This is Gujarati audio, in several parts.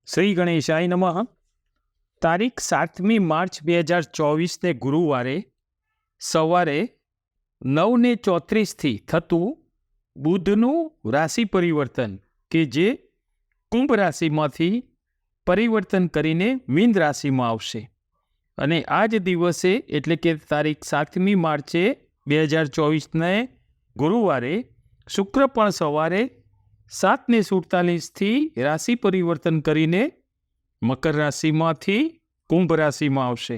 શ્રી ગણેશાય નમઃ. તારીખ 7મી માર્ચ 2024 ગુરુવારે સવારે 9:34 થતું બુધનું રાશિ પરિવર્તન કે જે કુંભ રાશિમાંથી પરિવર્તન કરીને મીન રાશિમાં આવશે અને આ જ દિવસે એટલે કે તારીખ 7મી માર્ચે 2024 ગુરુવારે શુક્ર પણ સવારે 7:47 રાશિ પરિવર્તન કરીને મકર રાશિમાંથી કુંભ રાશિમાં આવશે.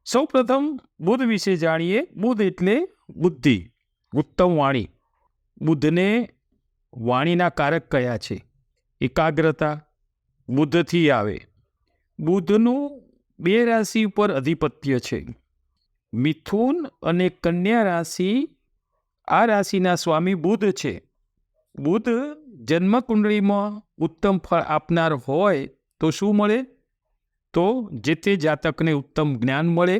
સૌપ્રથમ બુધ વિશે જાણીએ. બુધ એટલે બુદ્ધિ, ઉત્તમ વાણી. બુધને વાણીના કારક કયા છે? એકાગ્રતા બુધથી આવે. બુધનું 2 રાશિ ઉપર અધિપત્ય છે, મિથુન અને કન્યા રાશિ. આ રાશિના સ્વામી બુધ છે. બુધ જન્મકુંડળીમાં ઉત્તમ ફળ આપનાર હોય તો શું મળે? તો જે તે જાતકને ઉત્તમ જ્ઞાન મળે,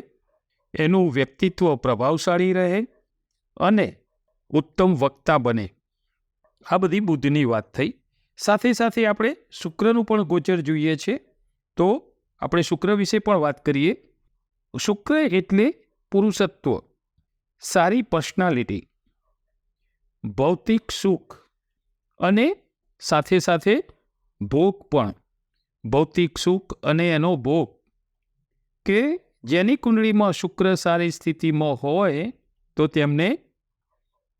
એનું વ્યક્તિત્વ પ્રભાવશાળી રહે અને ઉત્તમ વક્તા બને. આ બધી બુદ્ધની વાત થઈ. સાથે સાથે આપણે શુક્રનું પણ ગોચર જોઈએ છે, તો આપણે શુક્ર વિશે પણ વાત કરીએ. શુક્ર એટલે પુરુષત્વ, સારી પર્સનાલિટી, ભૌતિક સુખ અને સાથે સાથે ભોગ પણ. ભૌતિક સુખ અને એનો ભોગ, કે જેની કુંડળીમાં શુક્ર સારી સ્થિતિમાં હોય તો તેમને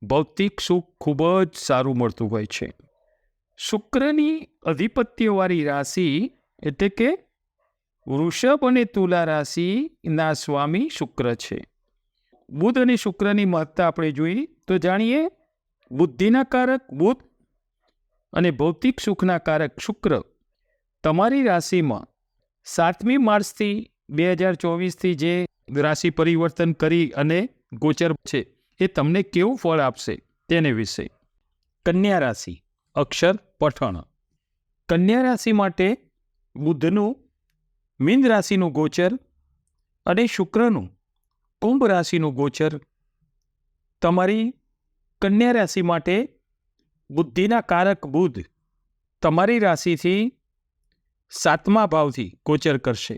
ભૌતિક સુખ ખૂબ જ સારું મળતું હોય છે. શુક્રની અધિપત્યવાળી રાશિ એટલે કે વૃષભ અને તુલા રાશિના સ્વામી શુક્ર છે. બુધ અને શુક્રની મહત્તા આપણે જોઈએ તો જાણીએ. બુદ્ધિના કારક બુધ અને ભૌતિક સુખના કારક શુક્ર તમારી રાશિમાં 7મી માર્ચથી 2024 જે રાશિ પરિવર્તન કરી અને ગોચર છે એ તમને કેવું ફળ આપશે તેને વિશે. કન્યા રાશિ, અક્ષર પઠણ. કન્યા રાશિ માટે બુધનું મીન રાશિનું ગોચર અને શુક્રનું કુંભ રાશિનું ગોચર તમારી કન્યા રાશિ માટે બુદ્ધિના કારક બુધ તમારી રાશિથી 7મા ભાવથી ગોચર કરશે.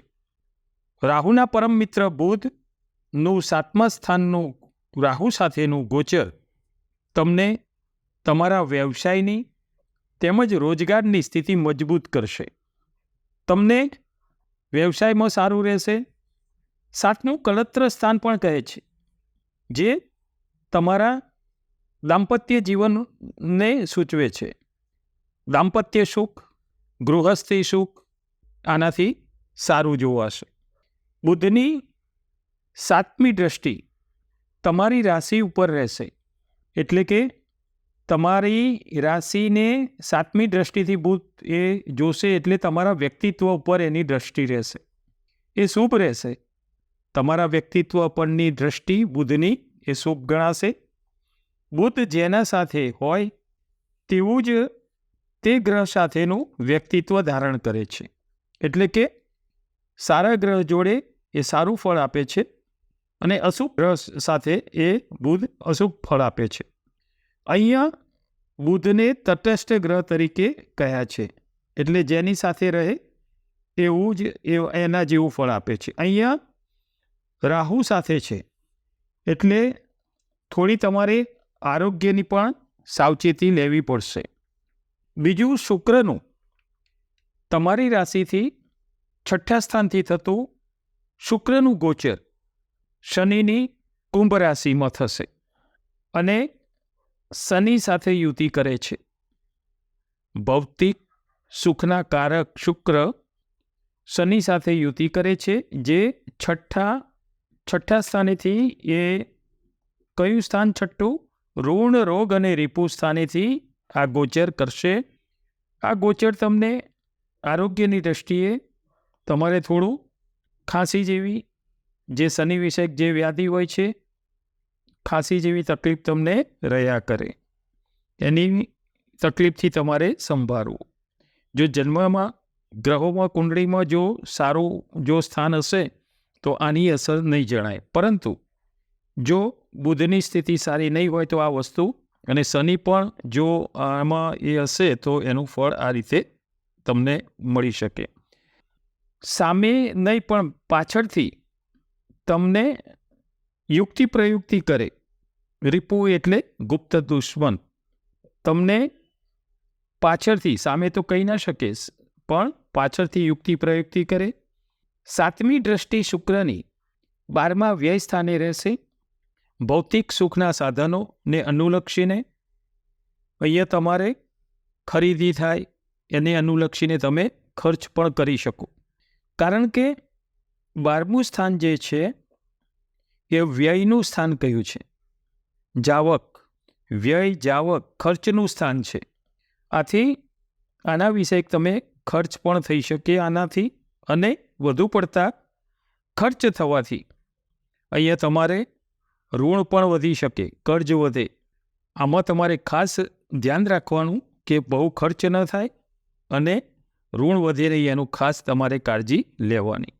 રાહુના પરમ મિત્ર બુધનું 7મા સ્થાનનું રાહુ સાથેનું ગોચર તમને તમારા વ્યવસાયની તેમજ રોજગારની સ્થિતિ મજબૂત કરશે. તમને વ્યવસાયમાં સારું રહેશે. 7મું કળત્ર સ્થાન પણ કહે છે, જે તમારા દાંપત્ય જીવનને સૂચવે છે. દાંપત્ય સુખ, ગૃહસ્થી સુખ આનાથી સારું જોવાશે. બુધની 7મી દ્રષ્ટિ તમારી રાશિ ઉપર રહેશે, એટલે કે તમારી રાશિને 7મી દ્રષ્ટિથી બુધ એ જોશે, એટલે તમારા વ્યક્તિત્વ ઉપર એની દ્રષ્ટિ રહેશે. એ શુભ રહેશે. તમારા વ્યક્તિત્વ પરની દ્રષ્ટિ બુધની એ શુભ ગણાશે. બુધ જેના સાથે હોય તેવું જ તે ગ્રહ સાથેનું વ્યક્તિત્વ ધારણ કરે છે, એટલે કે સારા ગ્રહ જોડે એ સારું ફળ આપે છે અને અશુભ ગ્રહ સાથે એ બુધ અશુભ ફળ આપે છે. અહીંયા બુધને તટસ્થ ગ્રહ તરીકે કહ્યા છે, એટલે જેની સાથે રહે એવું જ એના જેવું ફળ આપે છે. અહીંયા રાહુ સાથે છે, એટલે થોડી તમારે આરોગ્યની પણ સાવચેતી લેવી પડશે. બીજું, શુક્રનું તમારી રાશિથી 6ઠ્ઠા સ્થાનથી થતું શુક્રનું ગોચર શનિની કુંભ રાશિમાં થશે અને શનિ સાથે યુતિ કરે છે. ભૌતિક સુખના કારક શુક્ર શનિ સાથે યુતિ કરે છે, જે છઠ્ઠા સ્થાનેથી એ કયું સ્થાન છઠ્ઠું? ઋણ, રોગ અને રીપુ સ્થાનેથી આ ગોચર કરશે. આ ગોચર તમને આરોગ્યની દ્રષ્ટિએ તમારે થોડું ખાંસી જેવી, જે શનિ વિષયક જે વ્યાધિ હોય છે, ખાંસી જેવી તકલીફ તમને રહ્યા કરે, એની તકલીફથી તમારે સંભાળવું. જો જન્મમાં ગ્રહોમાં કુંડળીમાં જો સારું જો સ્થાન હશે તો આની અસર નહીં જણાય, પરંતુ જો બુધની સ્થિતિ સારી નહીં હોય તો આ વસ્તુ, અને શનિ પણ જો આમાં એ હશે તો એનું ફળ આ રીતે તમને મળી શકે. સામે નહીં પણ પાછળથી તમને યુક્તિ પ્રયુક્તિ કરે. રીપુ એટલે ગુપ્ત દુશ્મન. તમને પાછળથી, સામે તો કહી ના શકે, પણ પાછળથી યુક્તિ પ્રયુક્તિ કરે. 7મી દ્રષ્ટિ શુક્રની 12મા વ્યય સ્થાને રહેશે. ભૌતિક સુખના સાધનોને અનુલક્ષીને અહીંયા તમારે ખરીદી થાય, એને અનુલક્ષીને તમે ખર્ચ પણ કરી શકો. કારણ કે 12મું સ્થાન જે છે એ વ્યયનું સ્થાન કહ્યું છે. જાવક, વ્યય, જાવક, ખર્ચનું સ્થાન છે. આથી આના વિશે તમે ખર્ચ પણ થઈ શકે આનાથી, અને વધુ પડતા ખર્ચ થવાથી અહીંયા તમારે ઋણ પણ વધી શકે, કર્જ વધે. આમાં તમારે ખાસ ધ્યાન રાખવાનું કે બહુ ખર્ચ ન થાય અને ઋણ વધે નહીં, એનું ખાસ તમારે કાળજી લેવાની.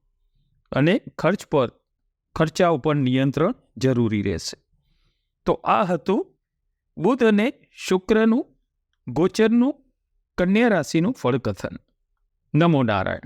અને ખર્ચા ઉપર નિયંત્રણ જરૂરી રહેશે. તો આ હતું બુધ અને શુક્રનું ગોચરનું કન્યા રાશિનું ફળકથન. નમો નારાયણ.